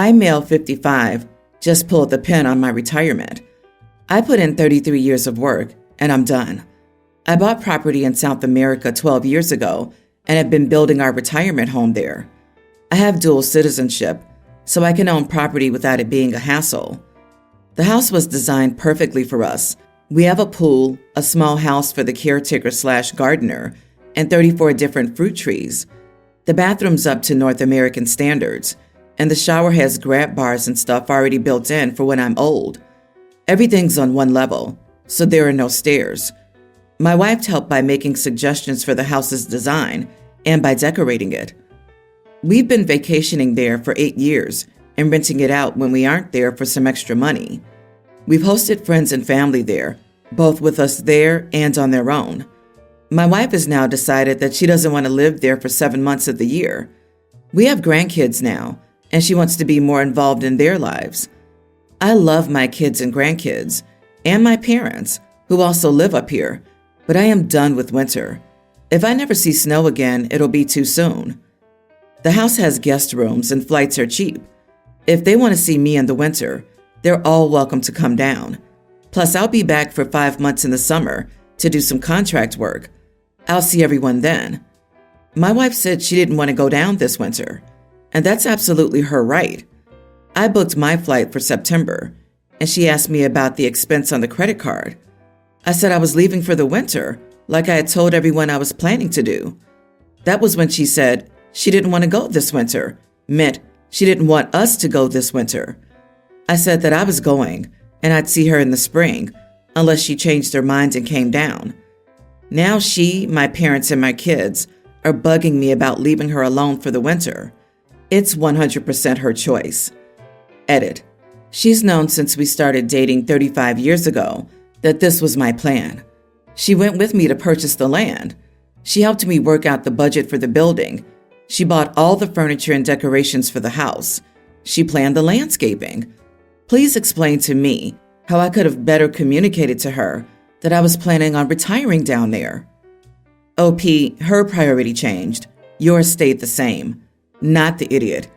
I, male 55, just pulled the pin on my retirement. I put in 33 years of work, and I'm done. I bought property in South America 12 years ago and have been building our retirement home there. I have dual citizenship, so I can own property without it being a hassle. The house was designed perfectly for us. We have a pool, a small house for the caretaker/gardener, and 34 different fruit trees. The bathroom's up to North American standards, and the shower has grab bars and stuff already built in for when I'm old. Everything's on one level, so there are no stairs. My wife helped by making suggestions for the house's design and by decorating it. We've been vacationing there for 8 years and renting it out when we aren't there for some extra money. We've hosted friends and family there, both with us there and on their own. My wife has now decided that she doesn't want to live there for 7 months of the year. We have grandkids now, and she wants to be more involved in their lives. I love my kids and grandkids, and my parents, who also live up here, but I am done with winter. If I never see snow again, it'll be too soon. The house has guest rooms and flights are cheap. If they want to see me in the winter, they're all welcome to come down. Plus, I'll be back for 5 months in the summer to do some contract work. I'll see everyone then. My wife said she didn't want to go down this winter, and that's absolutely her right. I booked my flight for September, and she asked me about the expense on the credit card. I said I was leaving for the winter, like I had told everyone I was planning to do. That was when she said she didn't want to go this winter, meant she didn't want us to go this winter. I said that I was going, and I'd see her in the spring, unless she changed her mind and came down. Now she, my parents, and my kids are bugging me about leaving her alone for the winter. It's 100% her choice. Edit. She's known since we started dating 35 years ago that this was my plan. She went with me to purchase the land. She helped me work out the budget for the building. She bought all the furniture and decorations for the house. She planned the landscaping. Please explain to me how I could have better communicated to her that I was planning on retiring down there. OP, her priority changed. Yours stayed the same. Not the idiot.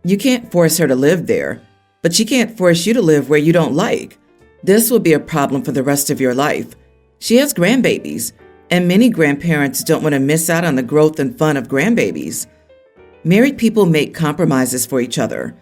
You can't force her to live there, but she can't force you to live where you don't like. This will be a problem for the rest of your life. She has grandbabies, and many grandparents don't want to miss out on the growth and fun of grandbabies. Married people make compromises for each other.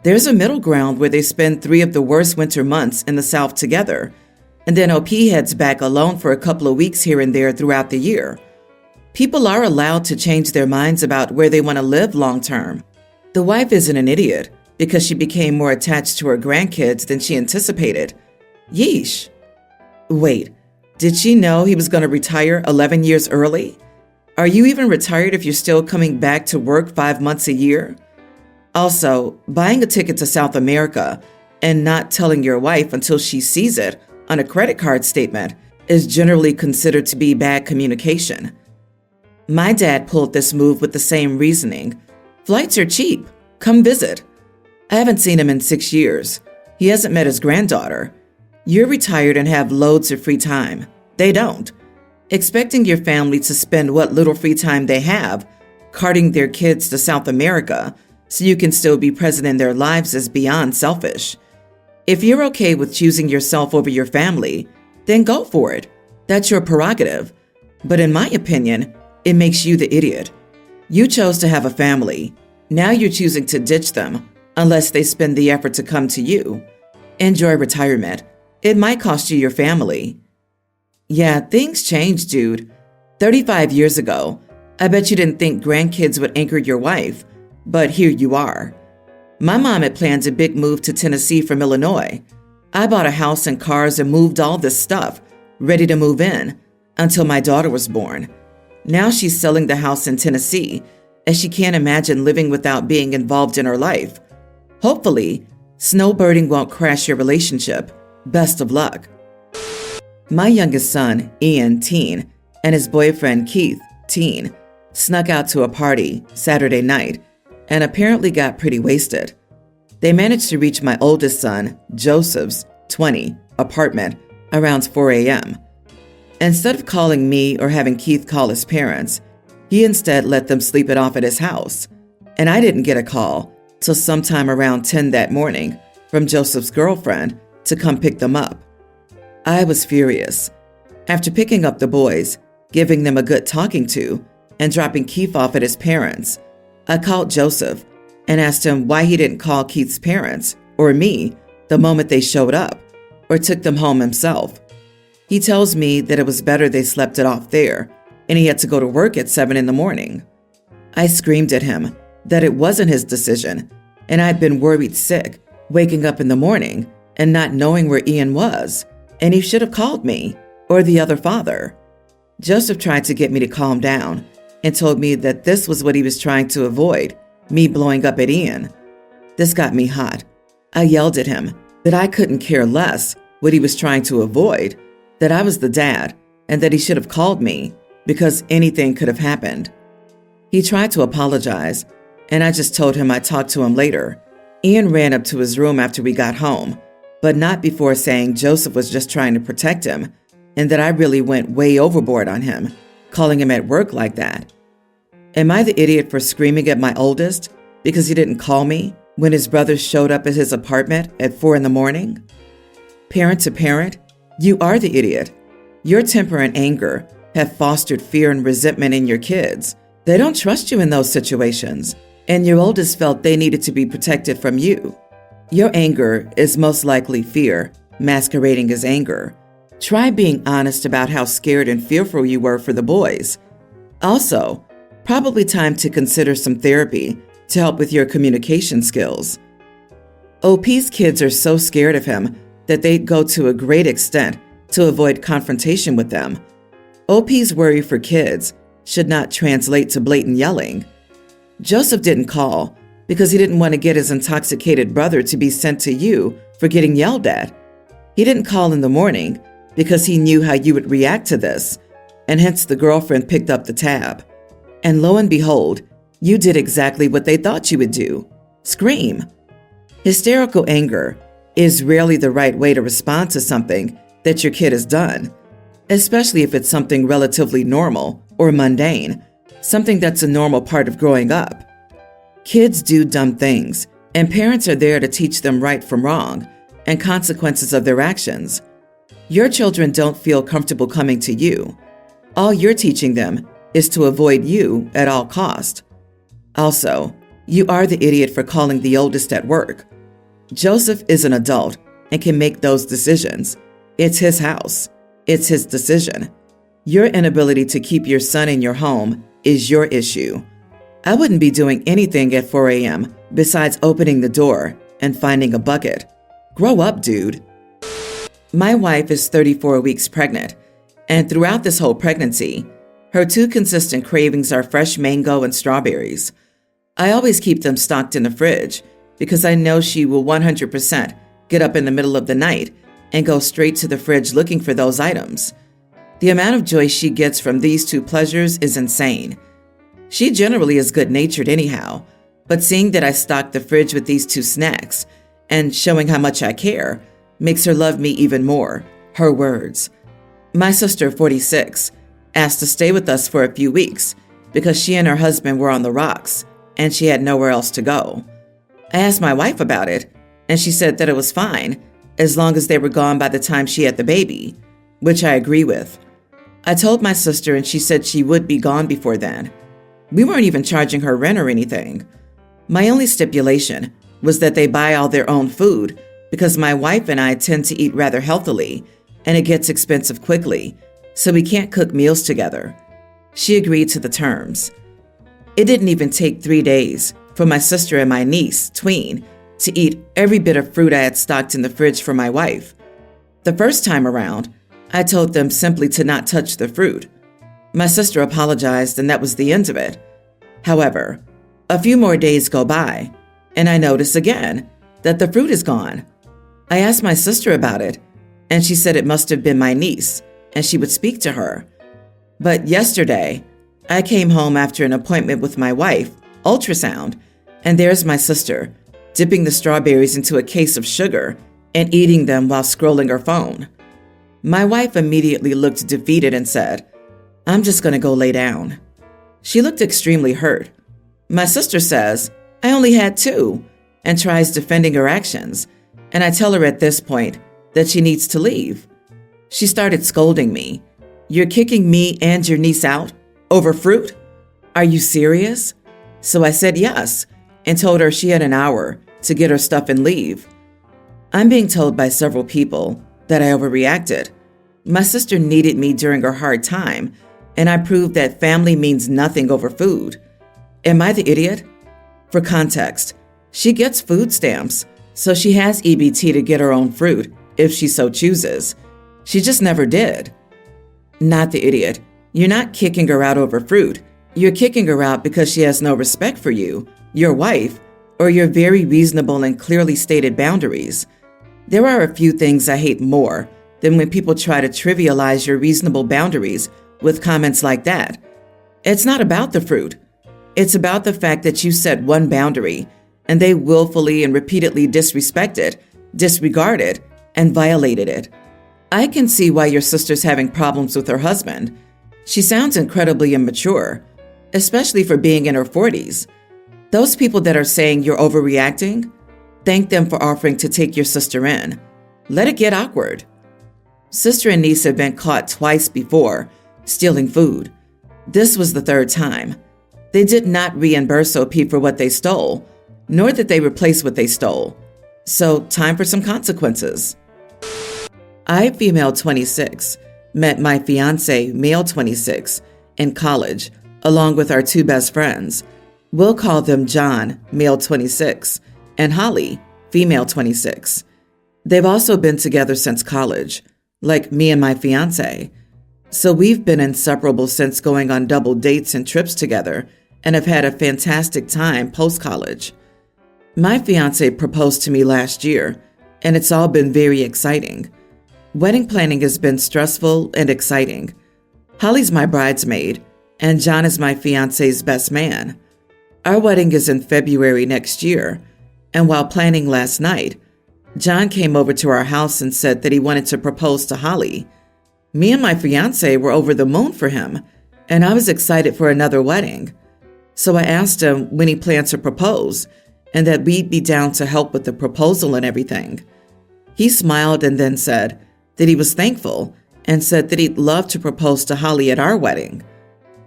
There's a middle ground where they spend 3 of the worst winter months in the South together, and then OP heads back alone for a couple of weeks here and there throughout the year. People are allowed to change their minds about where they want to live long term. The wife isn't an idiot because she became more attached to her grandkids than she anticipated. Yeesh. Wait, did she know he was going to retire 11 years early? Are you even retired if you're still coming back to work 5 months a year? Also, buying a ticket to South America and not telling your wife until she sees it on a credit card statement is generally considered to be bad communication. My dad pulled this move with the same reasoning. Flights are cheap. Come visit. I haven't seen him in 6 years. He hasn't met his granddaughter. You're retired and have loads of free time. They don't. Expecting your family to spend what little free time they have carting their kids to South America so you can still be present in their lives is beyond selfish. If you're okay with choosing yourself over your family, then go for it. That's your prerogative. But in my opinion, it makes you the idiot. You chose to have a family. Now you're choosing to ditch them unless they spend the effort to come to you. Enjoy retirement. It might cost you your family. Yeah, things changed, dude. 35 years ago, I bet you didn't think grandkids would anchor your wife, but here you are. My mom had planned a big move to Tennessee from Illinois. I bought a house and cars and moved all this stuff, ready to move in, until my daughter was born. Now she's selling the house in Tennessee, as she can't imagine living without being involved in her life. Hopefully, snowbirding won't crash your relationship. Best of luck. My youngest son, Ian, teen, and his boyfriend, Keith, teen, snuck out to a party Saturday night and apparently got pretty wasted. They managed to reach my oldest son, Joseph's, 20, apartment around 4 a.m. Instead of calling me or having Keith call his parents, he instead let them sleep it off at his house. And I didn't get a call. till sometime around 10 that morning from Joseph's girlfriend to come pick them up. I was furious. After picking up the boys, giving them a good talking to, and dropping Keith off at his parents', I called Joseph and asked him why he didn't call Keith's parents, or me, the moment they showed up, or took them home himself. He tells me that it was better they slept it off there, and he had to go to work at 7 in the morning. I screamed at him that it wasn't his decision, and I'd been worried sick, waking up in the morning and not knowing where Ian was, and he should have called me, or the other father. Joseph tried to get me to calm down and told me that this was what he was trying to avoid, me blowing up at Ian. This got me hot. I yelled at him that I couldn't care less what he was trying to avoid, that I was the dad, and that he should have called me because anything could have happened. He tried to apologize, and I just told him I'd talk to him later. Ian ran up to his room after we got home, but not before saying Joseph was just trying to protect him and that I really went way overboard on him, calling him at work like that. Am I the idiot for screaming at my oldest because he didn't call me when his brothers showed up at his apartment at 4 in the morning? Parent to parent, you are the idiot. Your temper and anger have fostered fear and resentment in your kids. They don't trust you in those situations, and your oldest felt they needed to be protected from you. Your anger is most likely fear, masquerading as anger. Try being honest about how scared and fearful you were for the boys. Also, probably time to consider some therapy to help with your communication skills. OP's kids are so scared of him that they'd go to a great extent to avoid confrontation with them. OP's worry for kids should not translate to blatant yelling. Joseph didn't call because he didn't want to get his intoxicated brother to be sent to you for getting yelled at. He didn't call in the morning because he knew how you would react to this, and hence the girlfriend picked up the tab. And lo and behold, you did exactly what they thought you would do: scream. Hysterical anger is rarely the right way to respond to something that your kid has done, especially if it's something relatively normal or mundane, something that's a normal part of growing up. Kids do dumb things, and parents are there to teach them right from wrong and consequences of their actions. Your children don't feel comfortable coming to you. All you're teaching them is to avoid you at all cost. Also, you are the idiot for calling the oldest at work. Joseph is an adult and can make those decisions. It's his house. It's his decision. Your inability to keep your son in your home is your issue. I wouldn't be doing anything at 4 a.m. besides opening the door and finding a bucket. Grow up, dude. My wife is 34 weeks pregnant, and throughout this whole pregnancy, her two consistent cravings are fresh mango and strawberries. I always keep them stocked in the fridge because I know she will 100% get up in the middle of the night and go straight to the fridge looking for those items. The amount of joy she gets from these two pleasures is insane. She generally is good-natured anyhow, but seeing that I stock the fridge with these two snacks and showing how much I care makes her love me even more. Her words. My sister, 46, asked to stay with us for a few weeks because she and her husband were on the rocks and she had nowhere else to go. I asked my wife about it, and she said that it was fine as long as they were gone by the time she had the baby, which I agree with. I told my sister, and she said she would be gone before then. We weren't even charging her rent or anything. My only stipulation was that they buy all their own food because my wife and I tend to eat rather healthily, and it gets expensive quickly, so we can't cook meals together. She agreed to the terms. It didn't even take 3 days for my sister and my niece, tween, to eat every bit of fruit I had stocked in the fridge for my wife. The first time around, I told them simply to not touch the fruit. My sister apologized, and that was the end of it. However, a few more days go by, and I notice again that the fruit is gone. I asked my sister about it, and she said it must have been my niece, and she would speak to her. But yesterday, I came home after an appointment with my wife, ultrasound, and there's my sister, dipping the strawberries into a case of sugar and eating them while scrolling her phone. My wife immediately looked defeated and said, "I'm just going to go lay down." She looked extremely hurt. My sister says, "I only had 2. and tries defending her actions, and I tell her at this point that she needs to leave. She started scolding me. "You're kicking me and your niece out? Over fruit? Are you serious?" So I said yes and told her she had an hour to get her stuff and leave. I'm being told by several people that I overreacted. My sister needed me during her hard time, and I proved that family means nothing over food. Am I the idiot? For context, she gets food stamps, so she has EBT to get her own fruit if she so chooses. She just never did. Not the idiot. You're not kicking her out over fruit. You're kicking her out because she has no respect for you, your wife, or your very reasonable and clearly stated boundaries. There are a few things I hate more than when people try to trivialize your reasonable boundaries with comments like that. It's not about the fruit. It's about the fact that you set one boundary and they willfully and repeatedly disrespected, disregarded, and violated it. I can see why your sister's having problems with her husband. She sounds incredibly immature, especially for being in her 40s. Those people that are saying you're overreacting, thank them for offering to take your sister in. Let it get awkward. Sister and niece have been caught twice before stealing food. This was the third time. They did not reimburse OP for what they stole, nor did they replace what they stole. So, time for some consequences. I, female 26, met my fiancé, male 26, in college, along with our two best friends. We'll call them John, male 26, and Holly, female 26. They've also been together since college, like me and my fiancé. So we've been inseparable since going on double dates and trips together and have had a fantastic time post-college. My fiancé proposed to me last year, and it's all been very exciting. Wedding planning has been stressful and exciting. Holly's my bridesmaid, and John is my fiancé's best man. Our wedding is in February next year, and while planning last night, John came over to our house and said that he wanted to propose to Holly. Me and my fiancé were over the moon for him, and I was excited for another wedding. So I asked him when he plans to propose, and that we'd be down to help with the proposal and everything. He smiled and then said that he was thankful and said that he'd love to propose to Holly at our wedding.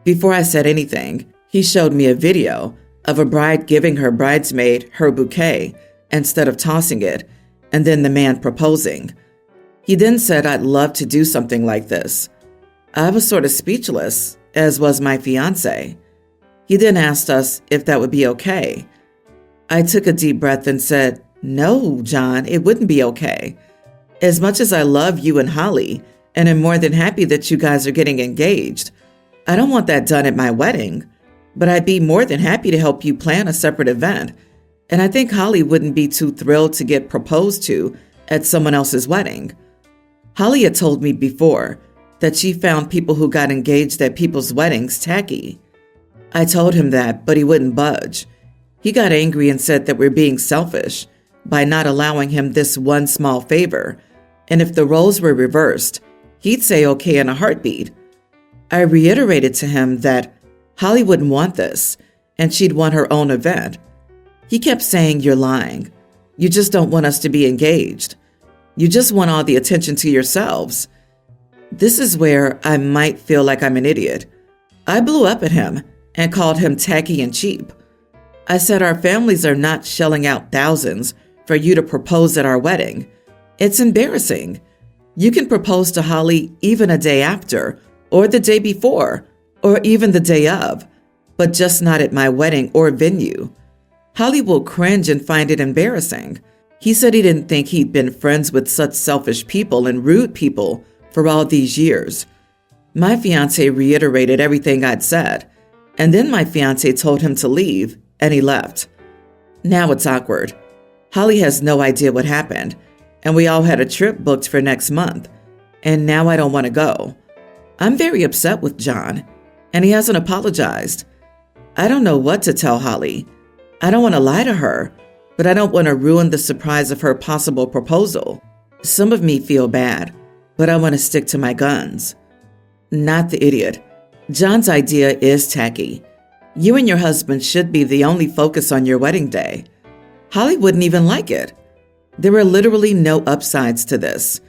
Before I said anything, he showed me a video of a bride giving her bridesmaid her bouquet instead of tossing it, and then the man proposing. He then said I'd love to do something like this. I was sort of speechless, as was my fiancé. He then asked us if that would be okay. I took a deep breath and said, "No, John, it wouldn't be okay. As much as I love you and Holly, and am more than happy that you guys are getting engaged, I don't want that done at my wedding, but I'd be more than happy to help you plan a separate event, and I think Holly wouldn't be too thrilled to get proposed to at someone else's wedding." Holly had told me before that she found people who got engaged at people's weddings tacky. I told him that, but he wouldn't budge. He got angry and said that we're being selfish by not allowing him this one small favor, and if the roles were reversed, he'd say okay in a heartbeat. I reiterated to him that Holly wouldn't want this, and she'd want her own event. He kept saying, "You're lying. You just don't want us to be engaged. You just want all the attention to yourselves." This is where I might feel like I'm an idiot. I blew up at him and called him tacky and cheap. I said our families are not shelling out thousands for you to propose at our wedding. It's embarrassing. You can propose to Holly even a day after, or the day before, or even the day of, but just not at my wedding or venue. Holly will cringe and find it embarrassing. He said he didn't think he'd been friends with such selfish people and rude people for all these years. My fiancé reiterated everything I'd said, and then my fiancé told him to leave, and he left. Now it's awkward. Holly has no idea what happened, and we all had a trip booked for next month, and now I don't want to go. I'm very upset with John, and he hasn't apologized. I don't know what to tell Holly. I don't want to lie to her, but I don't want to ruin the surprise of her possible proposal. Some of me feel bad, but I want to stick to my guns. Not the idiot. John's idea is tacky. You and your husband should be the only focus on your wedding day. Holly wouldn't even like it. There were literally no upsides to this.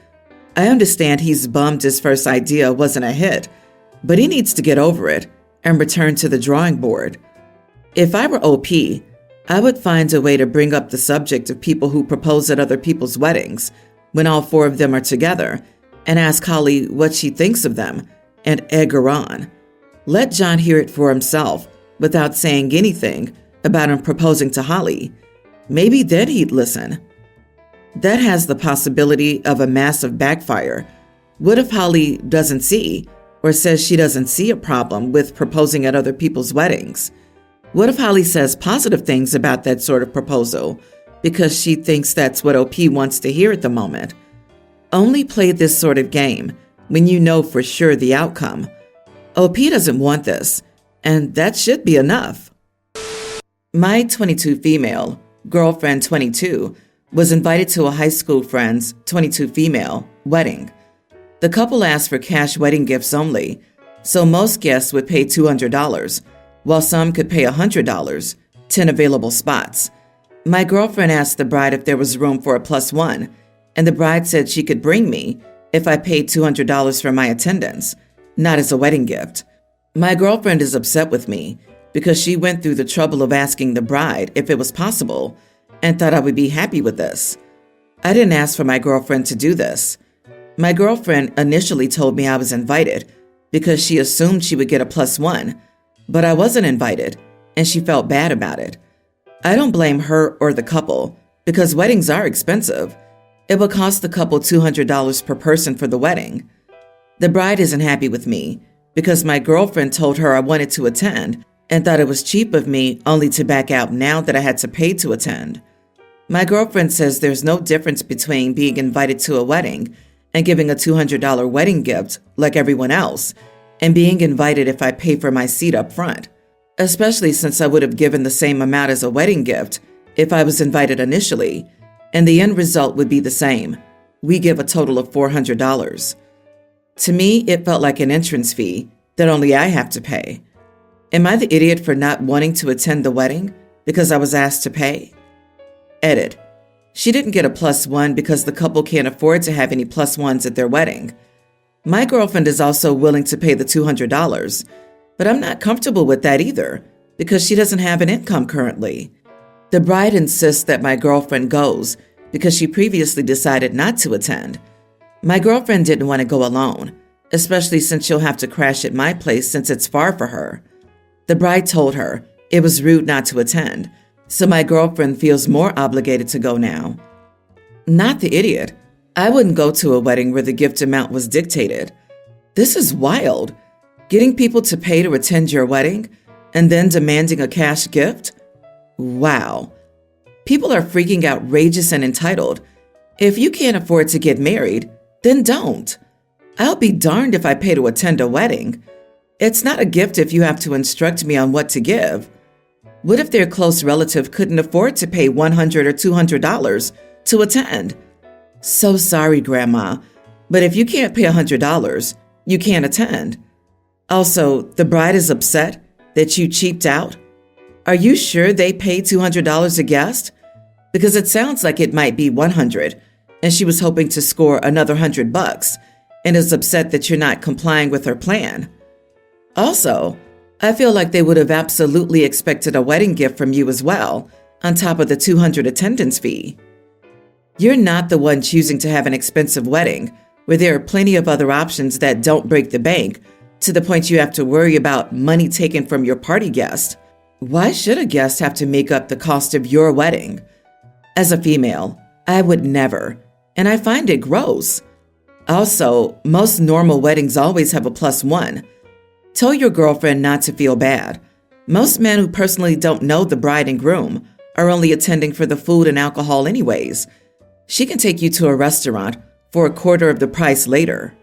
I understand he's bummed his first idea wasn't a hit, but he needs to get over it and return to the drawing board. If I were OP, I would find a way to bring up the subject of people who propose at other people's weddings when all 4 of them are together and ask Holly what she thinks of them and egg her on. Let John hear it for himself without saying anything about him proposing to Holly. Maybe then he'd listen. That has the possibility of a massive backfire. What if Holly doesn't see or says she doesn't see a problem with proposing at other people's weddings? What if Holly says positive things about that sort of proposal because she thinks that's what OP wants to hear at the moment? Only play this sort of game when you know for sure the outcome. OP doesn't want this, and that should be enough. My 22 female, girlfriend 22, was invited to a high school friend's 22 female wedding. The couple asked for cash wedding gifts only, so most guests would pay $200, while some could pay $100, 10 available spots. My girlfriend asked the bride if there was room for a +1, and the bride said she could bring me if I paid $200 for my attendance, not as a wedding gift. My girlfriend is upset with me because she went through the trouble of asking the bride if it was possible and thought I would be happy with this. I didn't ask for my girlfriend to do this. My girlfriend initially told me I was invited because she assumed she would get a +1, but I wasn't invited, and she felt bad about it. I don't blame her or the couple because weddings are expensive. It would cost the couple $200 per person for the wedding. The bride isn't happy with me because my girlfriend told her I wanted to attend and thought it was cheap of me only to back out now that I had to pay to attend. My girlfriend says there's no difference between being invited to a wedding and giving a $200 wedding gift like everyone else and being invited if I pay for my seat up front, especially since I would have given the same amount as a wedding gift if I was invited initially, and the end result would be the same. We give a total of $400. To me, it felt like an entrance fee that only I have to pay. Am I the idiot for not wanting to attend the wedding because I was asked to pay? Edit. She didn't get a +1 because the couple can't afford to have any +1s at their wedding. My girlfriend is also willing to pay the $200, but I'm not comfortable with that either because she doesn't have an income currently. The bride insists that my girlfriend goes because she previously decided not to attend. My girlfriend didn't want to go alone, especially since she'll have to crash at my place since it's far for her. The bride told her it was rude not to attend, so my girlfriend feels more obligated to go now. Not the idiot. I wouldn't go to a wedding where the gift amount was dictated. This is wild. Getting people to pay to attend your wedding and then demanding a cash gift? Wow. People are freaking outrageous and entitled. If you can't afford to get married, then don't. I'll be darned if I pay to attend a wedding. It's not a gift if you have to instruct me on what to give. What if their close relative couldn't afford to pay $100 or $200 to attend? So sorry, Grandma, but if you can't pay $100, you can't attend. Also, the bride is upset that you cheaped out. Are you sure they paid $200 a guest? Because it sounds like it might be $100, and she was hoping to score another $100 and is upset that you're not complying with her plan. Also, I feel like they would have absolutely expected a wedding gift from you as well, on top of the $200 attendance fee. You're not the one choosing to have an expensive wedding, where there are plenty of other options that don't break the bank, to the point you have to worry about money taken from your party guest. Why should a guest have to make up the cost of your wedding? As a female, I would never, and I find it gross. Also, most normal weddings always have a +1. Tell your girlfriend not to feel bad. Most men who personally don't know the bride and groom are only attending for the food and alcohol anyways. She can take you to a restaurant for a quarter of the price later.